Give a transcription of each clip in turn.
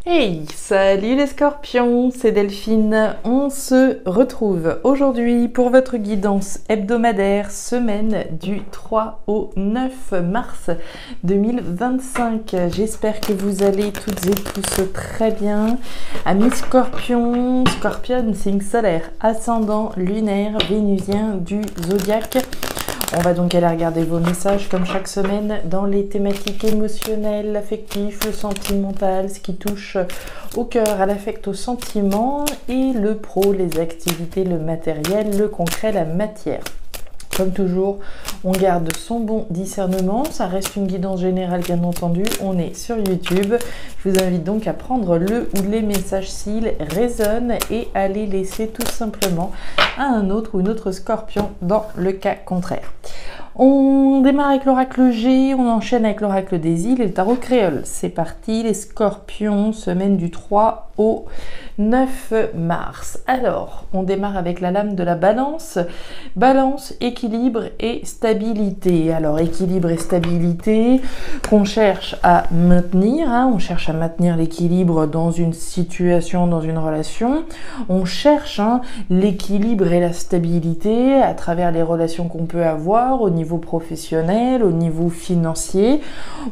Hey, salut les scorpions, c'est Delphine. On se retrouve aujourd'hui pour votre guidance hebdomadaire semaine du 3 au 9 mars 2025. J'espère que vous allez toutes et tous très bien. Amis scorpions, scorpion, signe solaire, ascendant lunaire, vénusien du zodiaque. On va donc aller regarder vos messages comme chaque semaine dans les thématiques émotionnelles, affectives, le sentimental, ce qui touche au cœur, à l'affect, au sentiment, et le pro, les activités, le matériel, le concret, la matière. Comme toujours, on garde son bon discernement, ça reste une guidance générale bien entendu, on est sur YouTube. Je vous invite donc à prendre le ou les messages s'ils résonnent et à les laisser tout simplement à un autre ou une autre scorpion dans le cas contraire. On démarre avec l'oracle G, on enchaîne avec l'oracle des îles et le tarot créole. C'est parti les scorpions, semaine du 3 au 9 mars. Alors, on démarre avec la lame de la balance. Balance, équilibre et stabilité. Alors, équilibre et stabilité qu'on cherche à maintenir. On cherche à maintenir l'équilibre dans une situation, dans une relation. On cherche l'équilibre et la stabilité à travers les relations qu'on peut avoir au niveau professionnel, au niveau financier.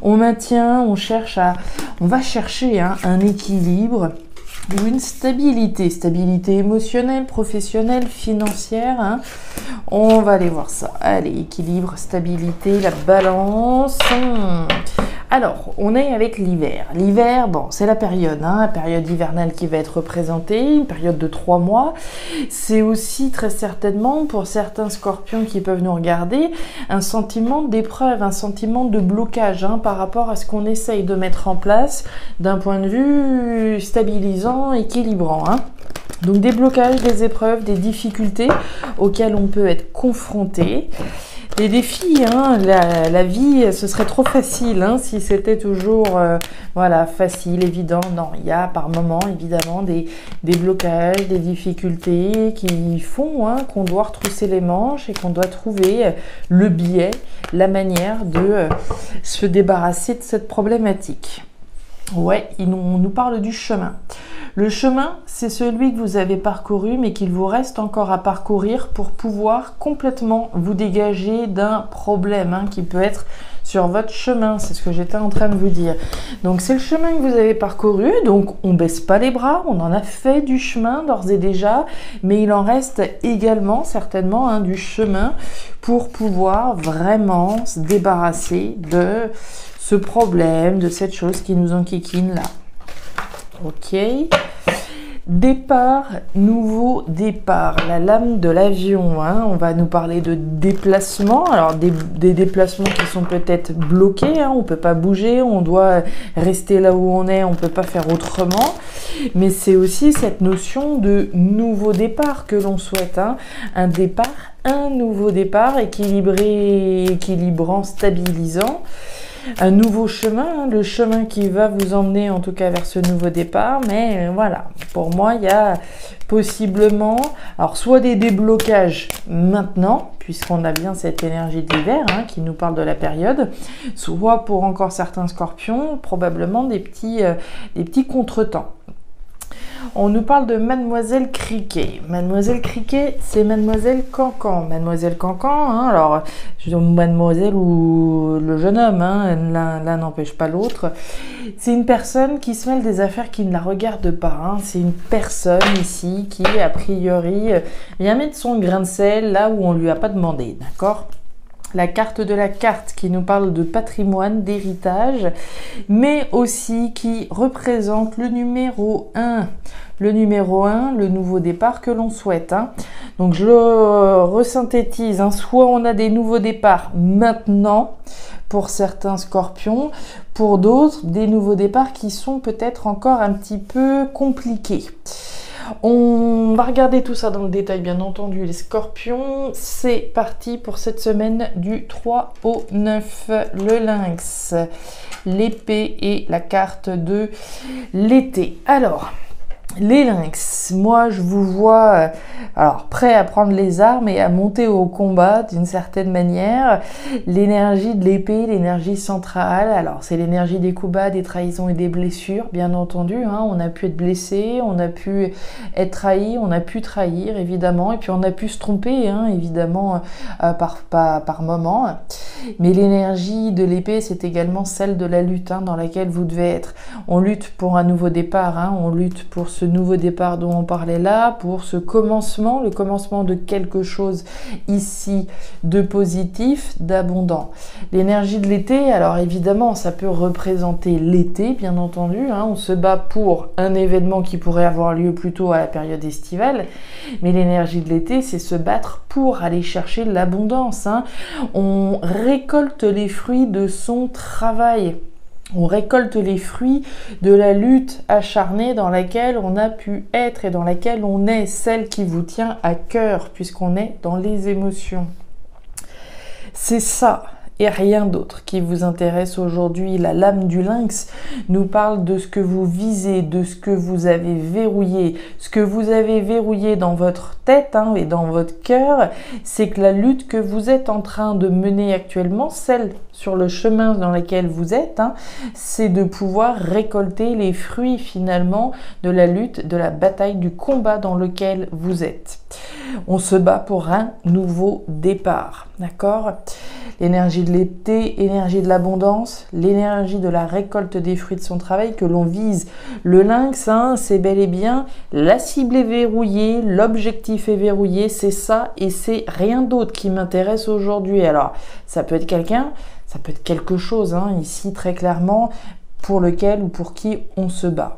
On maintient, on va chercher un équilibre ou une stabilité émotionnelle, professionnelle, financière. On va aller voir ça. Allez, équilibre, stabilité, la balance. Alors, on est avec l'hiver. L'hiver, bon, c'est la période hivernale qui va être représentée, une période de 3 mois. C'est aussi très certainement, pour certains scorpions qui peuvent nous regarder, un sentiment d'épreuve, un sentiment de blocage par rapport à ce qu'on essaye de mettre en place d'un point de vue stabilisant, équilibrant. Donc des blocages, des épreuves, des difficultés auxquelles on peut être confronté. Les défis, la vie, ce serait trop facile si c'était toujours facile, évident. Non, il y a par moments évidemment des blocages, des difficultés qui font qu'on doit retrousser les manches et qu'on doit trouver le biais, la manière de se débarrasser de cette problématique. Ouais, on nous parle du chemin. Le chemin, c'est celui que vous avez parcouru, mais qu'il vous reste encore à parcourir pour pouvoir complètement vous dégager d'un problème qui peut être sur votre chemin. C'est ce que j'étais en train de vous dire. Donc, c'est le chemin que vous avez parcouru. Donc, on baisse pas les bras. On en a fait du chemin d'ores et déjà, mais il en reste également certainement du chemin pour pouvoir vraiment se débarrasser de ce problème, de cette chose qui nous enquiquine là. Ok. Départ, nouveau départ, la lame de l'avion. On va nous parler de déplacement. Alors des déplacements qui sont peut-être bloqués. On ne peut pas bouger, on doit rester là où on est, on ne peut pas faire autrement. Mais c'est aussi cette notion de nouveau départ que l'on souhaite. Un départ, un nouveau départ équilibré, équilibrant, stabilisant. Un nouveau chemin, le chemin qui va vous emmener en tout cas vers ce nouveau départ, mais voilà, pour moi il y a possiblement, alors soit des déblocages maintenant, puisqu'on a bien cette énergie d'hiver qui nous parle de la période, soit pour encore certains scorpions, probablement des petits contretemps. On nous parle de Mademoiselle Criquet. Mademoiselle Criquet, c'est Mademoiselle Cancan. Mademoiselle Cancan, alors, Mademoiselle ou le jeune homme, l'un n'empêche pas l'autre. C'est une personne qui se mêle des affaires qui ne la regardent pas. C'est une personne ici qui, a priori, vient mettre son grain de sel là où on ne lui a pas demandé, d'accord ? La carte de la carte qui nous parle de patrimoine, d'héritage, mais aussi qui représente le numéro 1. Le numéro 1, le nouveau départ que l'on souhaite. Donc je le resynthétise. Soit on a des nouveaux départs maintenant pour certains scorpions, pour d'autres des nouveaux départs qui sont peut-être encore un petit peu compliqués. On va regarder tout ça dans le détail, bien entendu, les scorpions. C'est parti pour cette semaine du 3 au 9. Le lynx, l'épée et la carte de l'été. Alors, Les lynx, moi je vous vois alors prêts à prendre les armes et à monter au combat d'une certaine manière. L'énergie de l'épée, l'énergie centrale, alors c'est l'énergie des coups bas, des trahisons et des blessures, bien entendu. Hein, on a pu être blessé, on a pu être trahi, on a pu trahir évidemment, et puis on a pu se tromper, hein, évidemment par moment. Mais l'énergie de l'épée, c'est également celle de la lutte, hein, dans laquelle vous devez être. On lutte pour un nouveau départ, hein, on lutte pour ce nouveau départ dont on parlait là, pour ce commencement, le commencement de quelque chose ici de positif, d'abondant. L'énergie de l'été, alors évidemment, ça peut représenter l'été, bien entendu, hein, on se bat pour un événement qui pourrait avoir lieu plutôt à la période estivale, mais l'énergie de l'été, c'est se battre pour aller chercher l'abondance, hein. On récolte les fruits de son travail. On récolte les fruits de la lutte acharnée dans laquelle on a pu être et dans laquelle on est, celle qui vous tient à cœur, puisqu'on est dans les émotions. C'est ça et rien d'autre qui vous intéresse aujourd'hui. La lame du lynx nous parle de ce que vous visez, de ce que vous avez verrouillé. Ce que vous avez verrouillé dans votre tête, hein, et dans votre cœur, c'est que la lutte que vous êtes en train de mener actuellement, celle sur le chemin dans lequel vous êtes, hein, c'est de pouvoir récolter les fruits finalement de la lutte, de la bataille, du combat dans lequel vous êtes. On se bat pour un nouveau départ, d'accord ? L'énergie de l'été, énergie de l'abondance, l'énergie de la récolte des fruits de son travail que l'on vise. Le lynx, hein, c'est bel et bien la cible est verrouillée, l'objectif est verrouillé, c'est ça et c'est rien d'autre qui m'intéresse aujourd'hui. Alors, ça peut être quelqu'un, ça peut être quelque chose, hein, ici très clairement, pour lequel ou pour qui on se bat.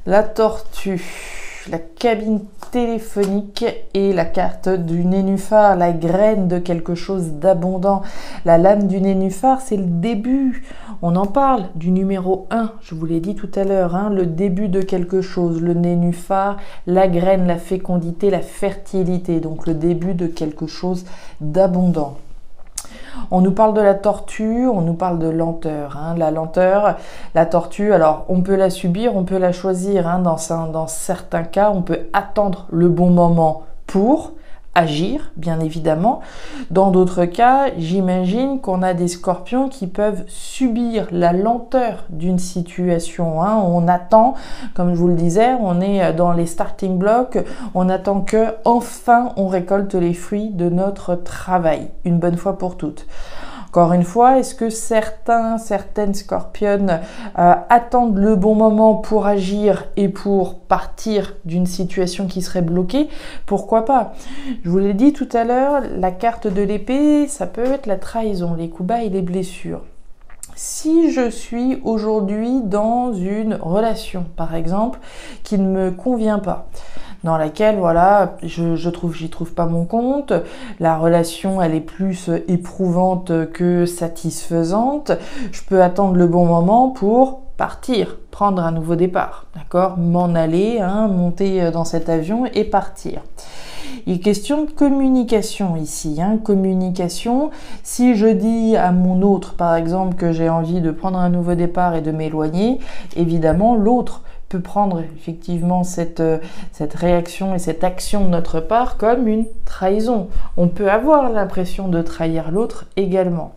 La tortue, la cabine téléphonique et la carte du nénuphar, la graine de quelque chose d'abondant. La lame du nénuphar, c'est le début. On en parle du numéro 1, je vous l'ai dit tout à l'heure, hein, le début de quelque chose. Le nénuphar, la graine, la fécondité, la fertilité, donc le début de quelque chose d'abondant. On nous parle de la tortue, on nous parle de lenteur. Hein. La lenteur, la tortue, alors on peut la subir, on peut la choisir. Hein. Dans certains cas, on peut attendre le bon moment pour agir, bien évidemment. Dans d'autres cas, j'imagine qu'on a des scorpions qui peuvent subir la lenteur d'une situation. Hein. On attend, comme je vous le disais, on est dans les starting blocks, on attend que enfin on récolte les fruits de notre travail, une bonne fois pour toutes. Encore une fois, est-ce que certaines scorpionnes attendent le bon moment pour agir et pour partir d'une situation qui serait bloquée? Pourquoi pas? Je vous l'ai dit tout à l'heure, la carte de l'épée, ça peut être la trahison, les coups bas et les blessures. Si je suis aujourd'hui dans une relation, par exemple, qui ne me convient pas, dans laquelle, voilà, j'y trouve pas mon compte, la relation, elle est plus éprouvante que satisfaisante, je peux attendre le bon moment pour partir, prendre un nouveau départ, d'accord? M'en aller, hein, monter dans cet avion et partir. Il est question de communication ici, hein, communication. Si je dis à mon autre, par exemple, que j'ai envie de prendre un nouveau départ et de m'éloigner, évidemment, l'autre peut prendre effectivement cette réaction et cette action de notre part comme une trahison. On peut avoir l'impression de trahir l'autre également.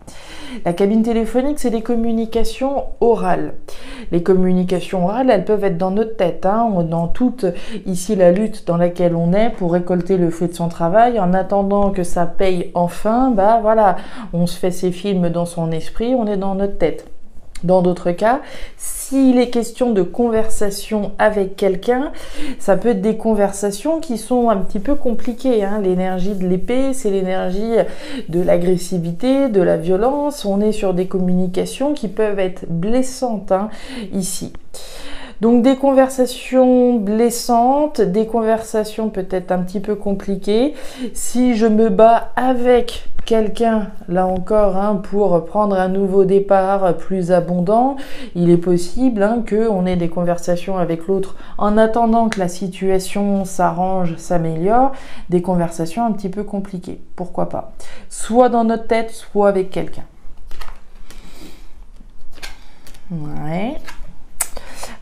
La cabine téléphonique, c'est des communications orales. Les communications orales, elles peuvent être dans notre tête, hein, dans toute ici la lutte dans laquelle on est pour récolter le fruit de son travail. En attendant que ça paye enfin, bah voilà, on se fait ses films dans son esprit, on est dans notre tête. Dans d'autres cas, s'il est question de conversation avec quelqu'un, ça peut être des conversations qui sont un petit peu compliquées. Hein. L'énergie de l'épée, c'est l'énergie de l'agressivité, de la violence. On est sur des communications qui peuvent être blessantes, hein, ici. Donc des conversations blessantes, des conversations peut-être un petit peu compliquées. Si je me bats avec quelqu'un, là encore, hein, pour prendre un nouveau départ plus abondant, il est possible, hein, qu'on ait des conversations avec l'autre en attendant que la situation s'arrange, s'améliore, des conversations un petit peu compliquées. Pourquoi pas? Soit dans notre tête, soit avec quelqu'un. Ouais.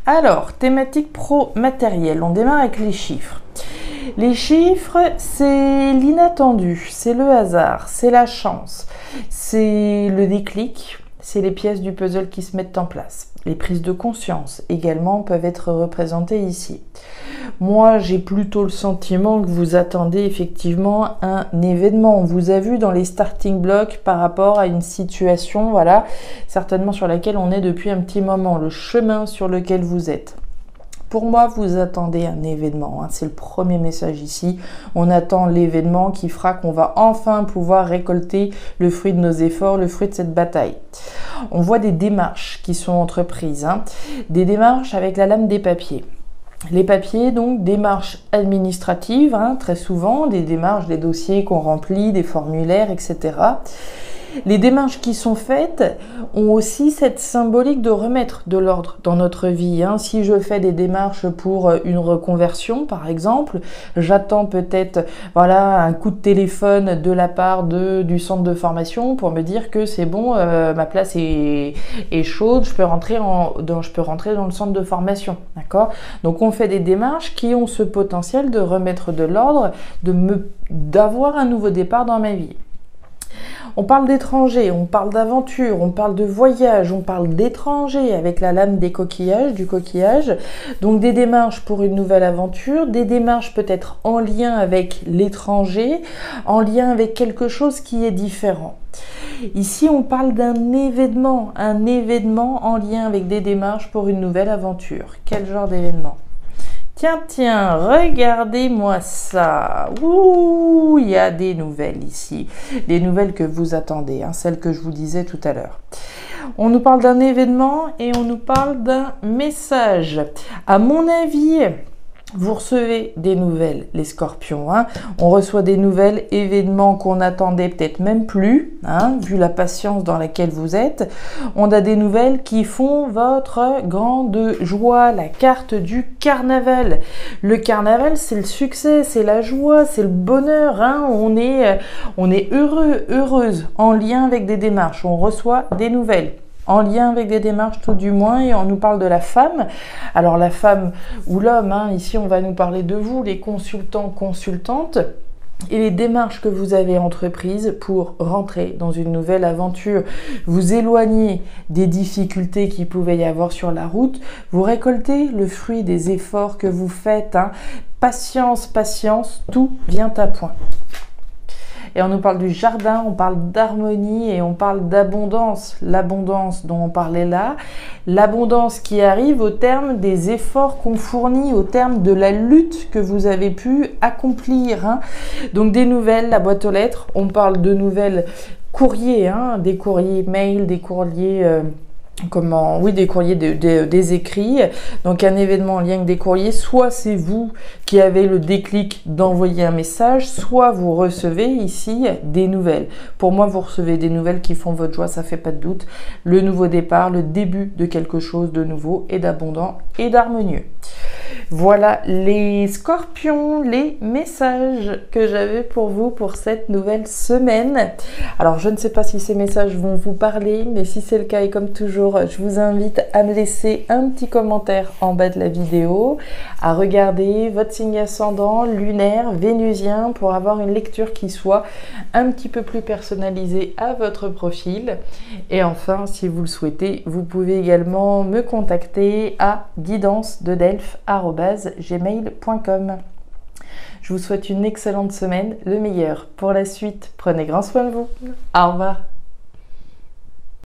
Alors, thématique pro-matériel, on démarre avec les chiffres. Les chiffres, c'est l'inattendu, c'est le hasard, c'est la chance, c'est le déclic, c'est les pièces du puzzle qui se mettent en place. Les prises de conscience également peuvent être représentées ici. Moi, j'ai plutôt le sentiment que vous attendez effectivement un événement. On vous a vu dans les starting blocks par rapport à une situation, voilà, certainement sur laquelle on est depuis un petit moment, le chemin sur lequel vous êtes. Pour moi, vous attendez un événement, hein. C'est le premier message ici. On attend l'événement qui fera qu'on va enfin pouvoir récolter le fruit de nos efforts, le fruit de cette bataille. On voit des démarches qui sont entreprises, hein. Des démarches avec la lame des papiers. Les papiers, donc, démarches administratives, hein, très souvent, des démarches, des dossiers qu'on remplit, des formulaires, etc. Les démarches qui sont faites ont aussi cette symbolique de remettre de l'ordre dans notre vie, hein. Si je fais des démarches pour une reconversion, par exemple, j'attends peut-être voilà, un coup de téléphone de la part du centre de formation pour me dire que c'est bon, ma place est chaude, je peux rentrer dans le centre de formation. D'accord ? Donc on fait des démarches qui ont ce potentiel de remettre de l'ordre, d'avoir un nouveau départ dans ma vie. On parle d'étrangers, on parle d'aventure, on parle de voyage, on parle d'étrangers avec la lame des coquillages, du coquillage. Donc des démarches pour une nouvelle aventure, des démarches peut-être en lien avec l'étranger, en lien avec quelque chose qui est différent. Ici, on parle d'un événement en lien avec des démarches pour une nouvelle aventure. Quel genre d'événement ? Tiens, regardez-moi ça. Ouh, il y a des nouvelles ici. Des nouvelles que vous attendez, hein, celles que je vous disais tout à l'heure. On nous parle d'un événement et on nous parle d'un message. À mon avis, vous recevez des nouvelles, les scorpions, hein. On reçoit des nouvelles, événements qu'on attendait peut-être même plus, hein, vu la patience dans laquelle vous êtes. On a des nouvelles qui font votre grande joie, la carte du carnaval. Le carnaval, c'est le succès, c'est la joie, c'est le bonheur, hein. On est heureux, heureuse, en lien avec des démarches. On reçoit des nouvelles. En lien avec des démarches tout du moins, et on nous parle de la femme. Alors la femme ou l'homme, hein, ici on va nous parler de vous, les consultants, consultantes, et les démarches que vous avez entreprises pour rentrer dans une nouvelle aventure, vous éloigner des difficultés qu'il pouvait y avoir sur la route, vous récoltez le fruit des efforts que vous faites, hein. Patience, patience, tout vient à point. Et on nous parle du jardin, on parle d'harmonie et on parle d'abondance. L'abondance dont on parlait là, l'abondance qui arrive au terme des efforts qu'on fournit, au terme de la lutte que vous avez pu accomplir, hein. Donc des nouvelles, la boîte aux lettres, on parle de nouvelles courriers, hein, des courriers mail, des courriers... des courriers, des écrits. Donc un événement en lien avec des courriers, soit c'est vous qui avez le déclic d'envoyer un message, soit vous recevez ici des nouvelles. Pour moi, vous recevez des nouvelles qui font votre joie, ça fait pas de doute. Le nouveau départ, le début de quelque chose de nouveau et d'abondant et d'harmonieux. Voilà les scorpions, les messages que j'avais pour vous pour cette nouvelle semaine. Alors je ne sais pas si ces messages vont vous parler, mais si c'est le cas et comme toujours, je vous invite à me laisser un petit commentaire en bas de la vidéo, à regarder votre signe ascendant, lunaire, vénusien pour avoir une lecture qui soit un petit peu plus personnalisée à votre profil. Et enfin, si vous le souhaitez, vous pouvez également me contacter à guidancededelphes@gmail.com. Je vous souhaite une excellente semaine, le meilleur pour la suite. Prenez grand soin de vous. Au revoir.